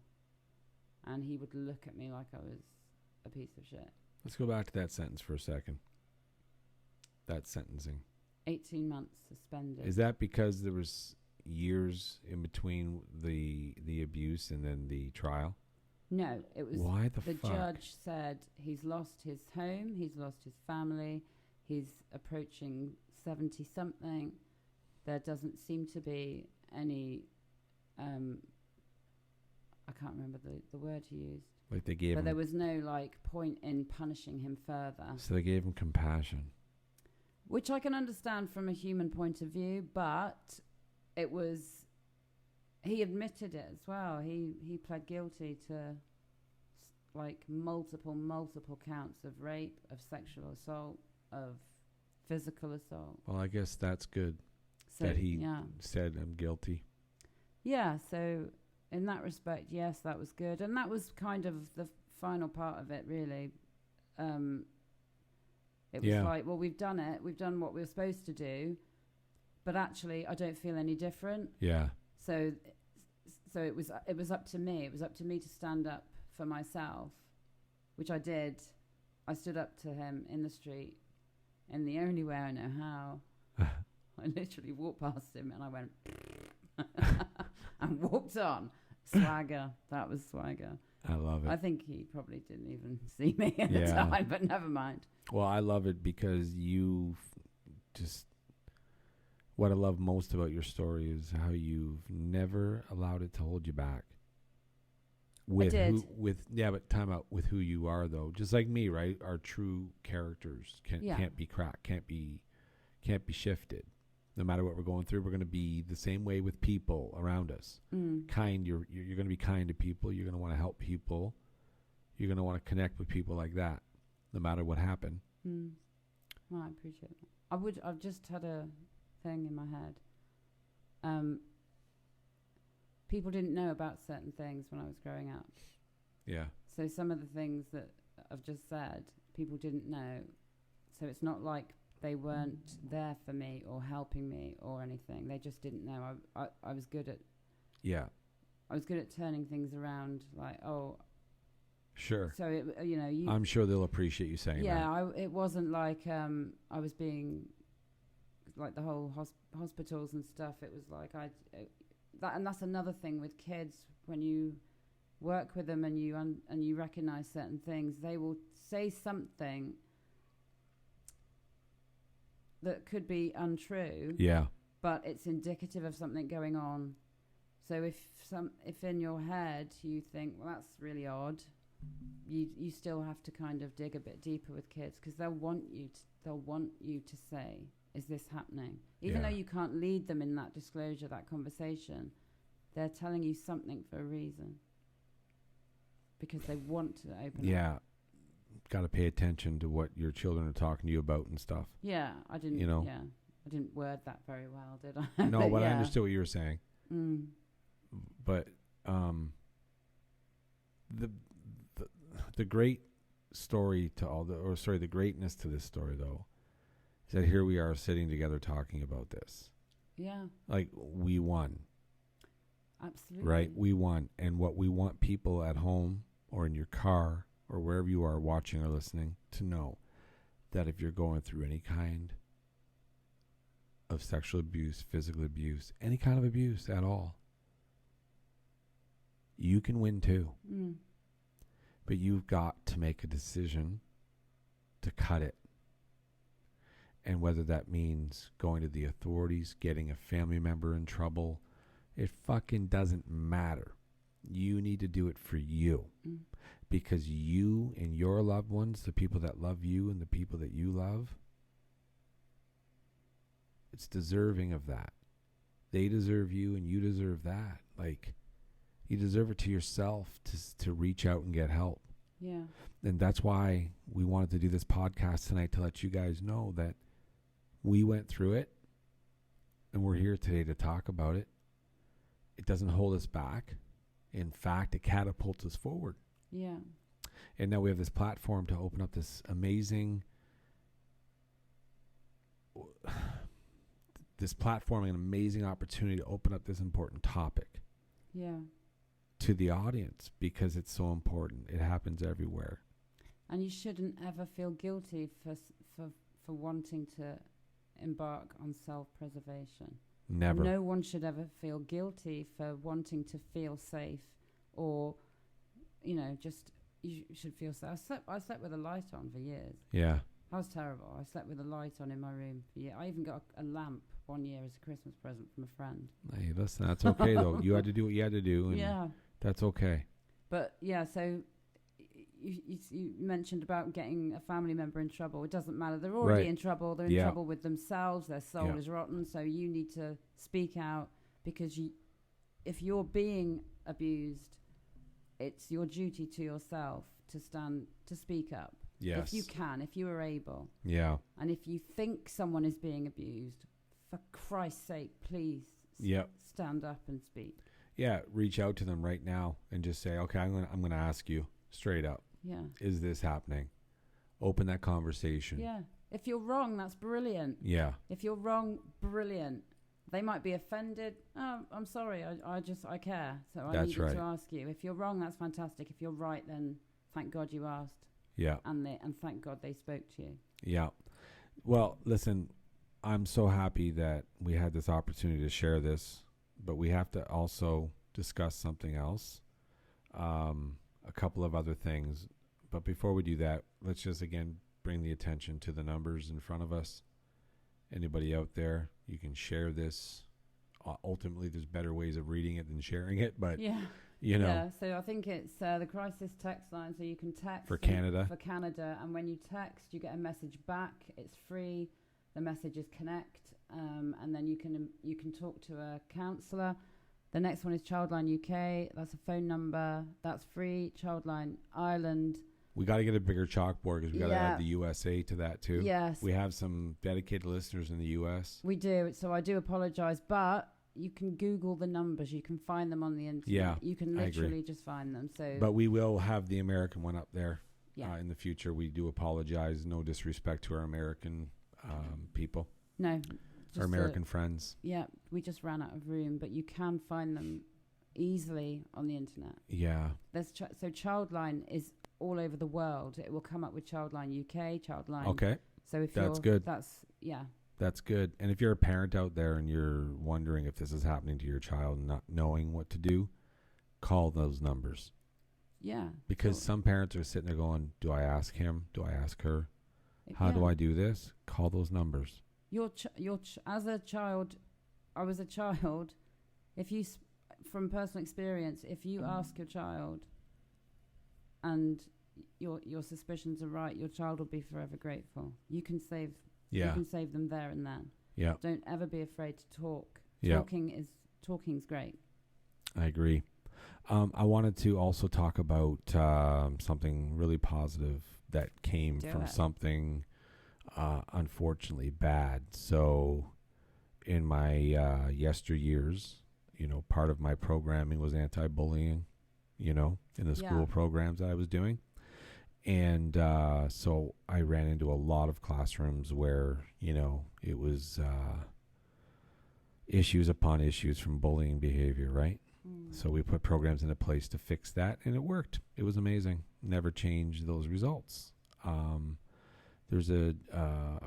and he would look at me like I was a piece of shit. Let's go back to that sentence for a second. That sentencing. 18 months suspended. Is that because there was years in between the abuse and then the trial? No, it was. Why the fuck? Judge said he's lost his home, he's lost his family, he's approaching 70-something. There doesn't seem to be any. I can't remember the word he used. Like they gave him. But there was no point in punishing him further. So they gave him compassion. Which I can understand from a human point of view, but it was. He admitted it as well. He pled guilty to multiple counts of rape, of sexual assault, of physical assault. Well, I guess that's good that he said I'm guilty. Yeah, so in that respect, yes, that was good. And that was kind of the final part of it, really. It was like, well, we've done it. We've done what we were supposed to do. But actually, I don't feel any different. Yeah. So it was up to me. It was up to me to stand up for myself, which I did. I stood up to him in the street in the only way I know how. I literally walked past him and I went and walked on. Swagger. That was swagger. I love it. I think he probably didn't even see me at the time, but never mind. Well, I love it because you just... What I love most about your story is how you've never allowed it to hold you back. I did. But time out with who you are, though. Just like me, right? Our true characters can't be cracked, can't be shifted. No matter what we're going through, we're going to be the same way with people around us. Kind, you're going to be kind to people. You're going to want to help people. You're going to want to connect with people like that, no matter what happened. Well, I appreciate that. I've just had a thing in my head. People didn't know about certain things when I was growing up. Yeah. So some of the things that I've just said, people didn't know. So it's not like they weren't there for me or helping me or anything. They just didn't know. I was good at... Yeah. I was good at turning things around, like, oh... Sure. So, I'm sure they'll appreciate you saying that. Yeah, it wasn't like I was being... Like the whole hospitals and stuff. It was like and that's another thing with kids. When you work with them and you recognize certain things, they will say something that could be untrue. Yeah. But it's indicative of something going on. So if in your head you think, well, that's really odd, you still have to kind of dig a bit deeper with kids, because they'll want you to say, is this happening? Even though you can't lead them in that disclosure, that conversation, they're telling you something for a reason. Because they want to open up. Yeah. Got to pay attention to what your children are talking to you about and stuff. Yeah, I didn't, I didn't word that very well, did I? No, but I understood what you were saying. But the great story to the greatness to this story, though, is that here we are sitting together talking about this. Yeah. Like, we won. Absolutely. Right? We won. And what we want people at home or in your car or wherever you are watching or listening to know, that if you're going through any kind of sexual abuse, physical abuse, any kind of abuse at all, you can win too. But you've got to make a decision to cut it. And whether that means going to the authorities, getting a family member in trouble, it fucking doesn't matter. You need to do it for you. Because you and your loved ones, the people that love you and the people that you love, it's deserving of that. They deserve you and you deserve that. Like, you deserve it to yourself to reach out and get help. Yeah. And that's why we wanted to do this podcast tonight, to let you guys know that we went through it and we're here today to talk about it. It doesn't hold us back. In fact, it catapults us forward. Yeah. And now we have this platform to open up this amazing, an amazing opportunity to open up this important topic. Yeah. To the audience, because it's so important. It happens everywhere. And you shouldn't ever feel guilty for wanting to embark on self-preservation. Never. No one should ever feel guilty for wanting to feel safe, or, just, you should feel safe. I slept with a light on for years. Yeah. That was terrible. I slept with a light on in my room for years. I even got a lamp one year as a Christmas present from a friend. Hey, listen, that's okay though. You had to do what you had to do. And yeah. That's okay. But yeah, so you mentioned about getting a family member in trouble. It doesn't matter. They're already in trouble. They're in trouble with themselves. Their soul is rotten. So you need to speak out, because if you're being abused, it's your duty to yourself to speak up. Yes. If you can, if you are able. Yeah. And if you think someone is being abused, for Christ's sake, please stand up and speak. Yeah, reach out to them right now and just say, okay, I'm gonna ask you straight up. Yeah. Is this happening? Open that conversation. Yeah. If you're wrong, that's brilliant. Yeah. If you're wrong, brilliant. They might be offended. Oh, I'm sorry. I care. So I That's needed right. to ask you. If you're wrong, that's fantastic. If you're right, then thank God you asked. Yeah. And thank God they spoke to you. Yeah. Well, listen, I'm so happy that we had this opportunity to share this, but we have to also discuss something else, a couple of other things. But before we do that, let's just again bring the attention to the numbers in front of us. Anybody out there, you can share this. Ultimately, there's better ways of reading it than sharing it, but Yeah. you know, Yeah, so I think it's the crisis text line, so you can text for Canada. For Canada, and when you text, you get a message back. It's free. The message is connect, and then you can talk to a counsellor. The next one is Childline UK. That's a phone number. That's free. Childline Ireland. We got to get a bigger chalkboard because we got to add the USA to that too. Yes, we have some dedicated listeners in the US. We do. So I do apologise, but you can Google the numbers. You can find them on the internet. Yeah, you can literally just find them. So, but we will have the American one up there. Yeah. In the future. We do apologize. No disrespect to our American people. No, our American friends. Yeah, we just ran out of room, but you can find them easily on the internet. Yeah. There's so Childline is all over the world. It will come up with Childline UK, Childline. Okay. So if that's good. That's good. And if you're a parent out there and you're wondering if this is happening to your child and not knowing what to do, call those numbers. Yeah. Because some parents are sitting there going, do I ask him? Do I ask her? How do I do this? Call those numbers. As a child, I was a child. If you, from personal experience, if you ask your child and your suspicions are right, your child will be forever grateful. You can save them there and then. Yeah. Don't ever be afraid to talk. Yeah. Talking's great. I agree. I wanted to also talk about something really positive that came from something unfortunately bad. So in my yesteryears, part of my programming was anti-bullying, in the school programs that I was doing. And so I ran into a lot of classrooms where, it was issues upon issues from bullying behavior, right? So we put programs into place to fix that, and it worked. It was amazing. Never changed those results. There's a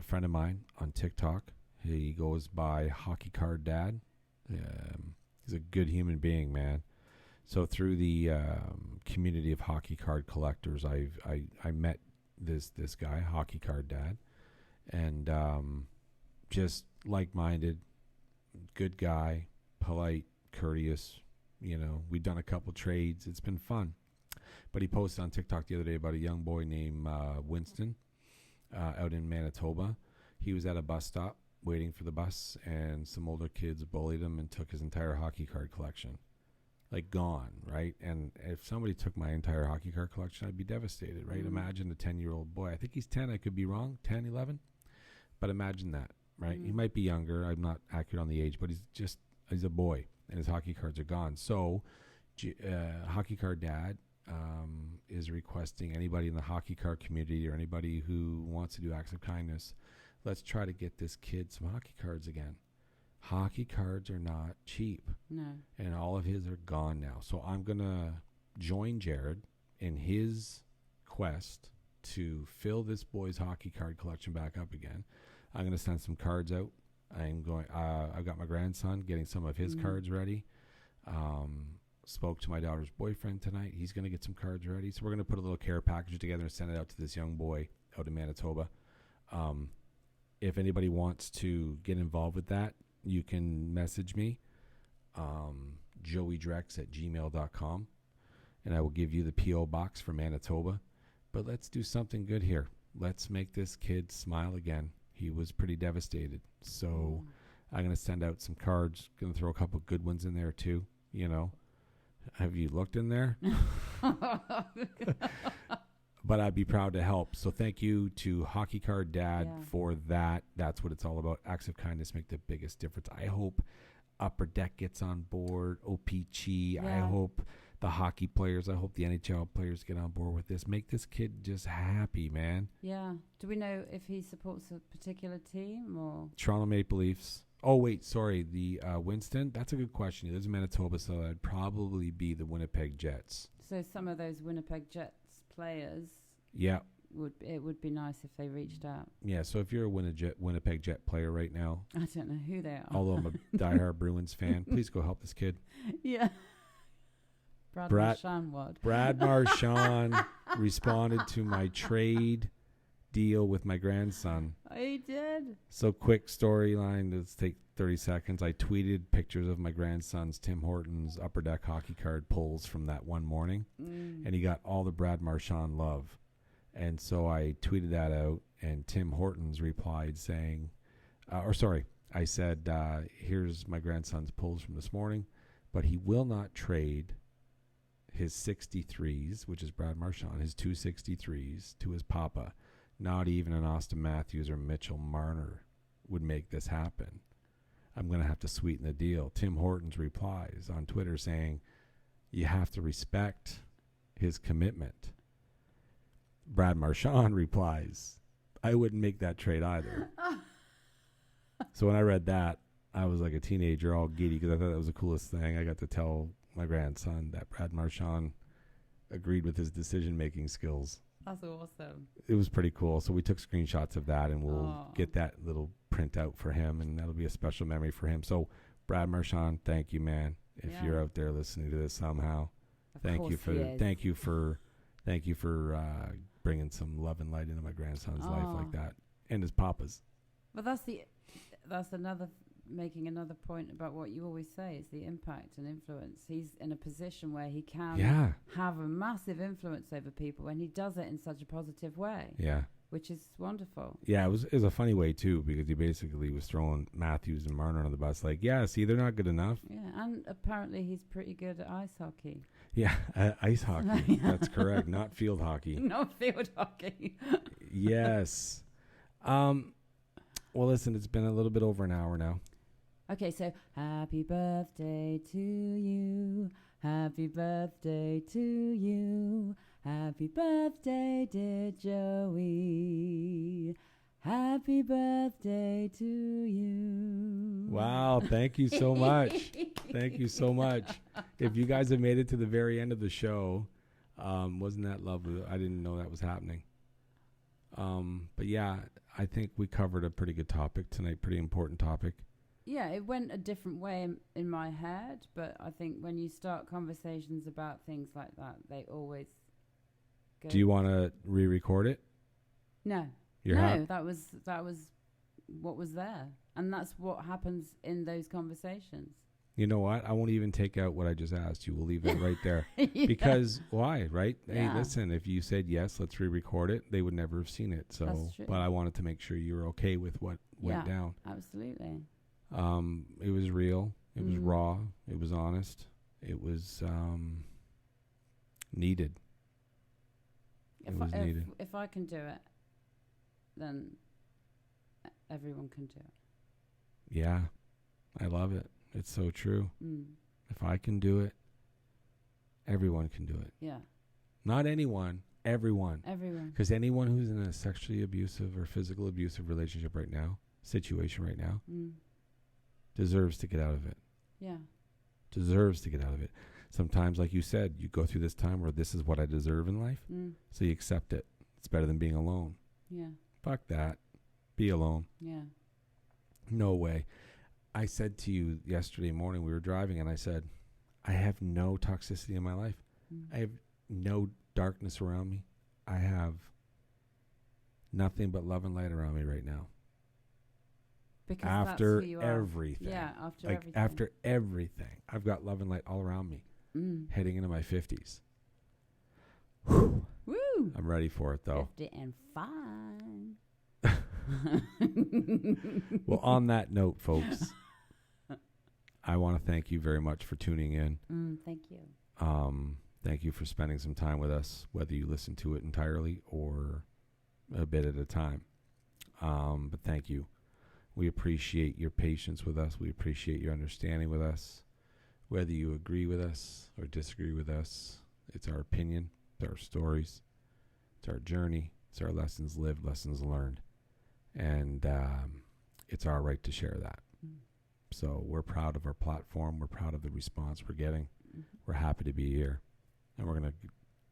friend of mine on TikTok. He goes by Hockey Card Dad. He's a good human being, man. So through the community of hockey card collectors, I met this guy, Hockey Card Dad, and just like-minded, good guy, polite, courteous. We've done a couple trades. It's been fun. But he posted on TikTok the other day about a young boy named Winston out in Manitoba. He was at a bus stop waiting for the bus, and some older kids bullied him and took his entire hockey card collection. Like, gone, right? And if somebody took my entire hockey card collection, I'd be devastated, right? Imagine a 10-year-old boy. I think he's 10. I could be wrong, 10, 11. But imagine that, right? He might be younger. I'm not accurate on the age, but he's a boy, and his hockey cards are gone. So Hockey Card Dad is requesting anybody in the hockey card community or anybody who wants to do acts of kindness, let's try to get this kid some hockey cards again. Hockey cards are not cheap. No. And all of his are gone now. So I'm going to join Jared in his quest to fill this boy's hockey card collection back up again. I'm going to send some cards out. I've got my grandson getting some of his cards ready. Spoke to my daughter's boyfriend tonight. He's going to get some cards ready. So we're going to put a little care package together and send it out to this young boy out in Manitoba. If anybody wants to get involved with that, you can message me, joeydrex@gmail.com, and I will give you the P.O. box for Manitoba. But let's do something good here. Let's make this kid smile again. He was pretty devastated. So I'm going to send out some cards. Going to throw a couple good ones in there too, Have you looked in there? But I'd be proud to help. So thank you to Hockey Card Dad for that. That's what it's all about. Acts of kindness make the biggest difference. I hope Upper Deck gets on board. OPG. I hope the hockey players. I hope the NHL players get on board with this. Make this kid just happy, man. Yeah. Do we know if he supports a particular team or? Toronto Maple Leafs. Oh, wait, sorry. The Winston, that's a good question. He lives in Manitoba, so that'd probably be the Winnipeg Jets. So some of those Winnipeg Jets players. Yeah. It would be nice if they reached out. Yeah, so if you're a Winnipeg Jet player right now, I don't know who they are. although I'm a diehard Bruins fan, please go help this kid. Yeah. Marchand what? Brad Marchand responded to my trade deal with my grandson. Oh, he did? So quick storyline, let's take 30 seconds. I tweeted pictures of my grandson's Tim Hortons Upper Deck hockey card pulls from that one morning, and he got all the Brad Marchand love. And so I tweeted that out, and Tim Hortons replied saying, I said, here's my grandson's pulls from this morning, but he will not trade his 63s, which is Brad Marchand, his 263s to his papa. Not even an Austin Matthews or Mitchell Marner would make this happen. I'm going to have to sweeten the deal. Tim Hortons replies on Twitter saying, you have to respect his commitment. Brad Marchand replies, I wouldn't make that trade either. So when I read that, I was like a teenager all giddy because I thought that was the coolest thing. I got to tell my grandson that Brad Marchand agreed with his decision-making skills. That's awesome. It was pretty cool. So we took screenshots of that, and we'll get that little printout for him, and that'll be a special memory for him. So Brad Marchand, thank you, man. If you're out there listening to this somehow, thank you for bringing some love and light into my grandson's life like that, and his papa's. But that's another making another point about what you always say is the impact and influence. He's in a position where he can have a massive influence over people, and he does it in such a positive way. Yeah, which is wonderful. Yeah, it was a funny way too, because he basically was throwing Matthews and Marner on the bus, like, yeah, see, they're not good enough. Yeah, and apparently he's pretty good at ice hockey. Yeah, ice hockey. That's correct. Not field hockey. Not field hockey. Yes. Well, listen, it's been a little bit over an hour now. Okay, so happy birthday to you. Happy birthday to you. Happy birthday, dear Joey. Happy birthday to you. Wow, thank you so much. Thank you so much. If you guys have made it to the very end of the show, wasn't that lovely? I didn't know that was happening. But yeah, I think we covered a pretty good topic tonight, pretty important topic. Yeah, it went a different way in my head, but I think when you start conversations about things like that, they always go. Do you want to re-record it? No. That was what was there. And that's what happens in those conversations. You know what? I won't even take out what I just asked you. We'll leave it right there. Because why, right? Yeah. Hey, listen, if you said yes, let's re-record it, they would never have seen it. So, that's true. But I wanted to make sure you were okay with what went down. Absolutely. It was real. It was raw. It was honest. It was needed. If I can do it, then everyone can do it. Yeah, I love it. It's so true. If I can do it, everyone can do it. Yeah. Not anyone, everyone. Everyone. Because anyone who's in a sexually abusive or physical abusive relationship right now, situation right now, deserves to get out of it. Yeah. Deserves to get out of it. Sometimes, like you said, you go through this time where this is what I deserve in life, so you accept it. It's better than being alone. Yeah. Fuck that. Be alone. Yeah. No way. I said to you yesterday morning, we were driving, and I said, I have no toxicity in my life. I have no darkness around me. I have nothing but love and light around me right now. Because after that's who you everything. Are. Yeah, after everything. After everything. I've got love and light all around me. Heading into my 50s. Whew. Woo! I'm ready for it, though. 50 and fine. Well, on that note, folks, I want to thank you very much for tuning in. Thank you. Thank you for spending some time with us, whether you listen to it entirely or a bit at a time. But thank you. We appreciate your patience with us. We appreciate your understanding with us. Whether you agree with us or disagree with us, it's our opinion, it's our stories, it's our journey, it's our lessons lived, lessons learned. And it's our right to share that. So we're proud of our platform. We're proud of the response we're getting. We're happy to be here. And we're going to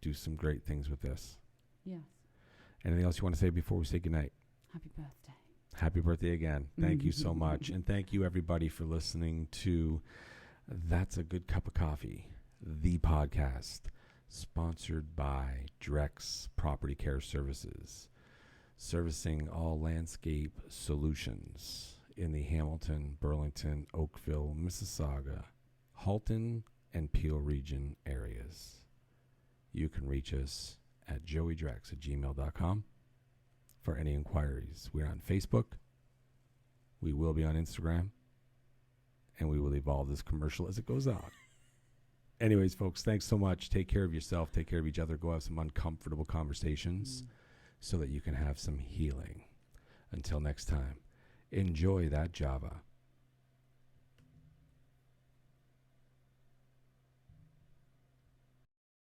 do some great things with this. Yes. Anything else you want to say before we say goodnight? Happy birthday. Happy birthday again. Thank you so much. And thank you, everybody, for listening to That's a Good Cup of Coffee, the podcast, sponsored by Drex Property Care Services, servicing all landscape solutions in the Hamilton, Burlington, Oakville, Mississauga, Halton, and Peel region areas. You can reach us at joeydrex@gmail.com for any inquiries. We're on Facebook. We will be on Instagram. And we will evolve this commercial as it goes on. Anyways, folks, thanks so much. Take care of yourself. Take care of each other. Go have some uncomfortable conversations so that you can have some healing. Until next time, enjoy that Java.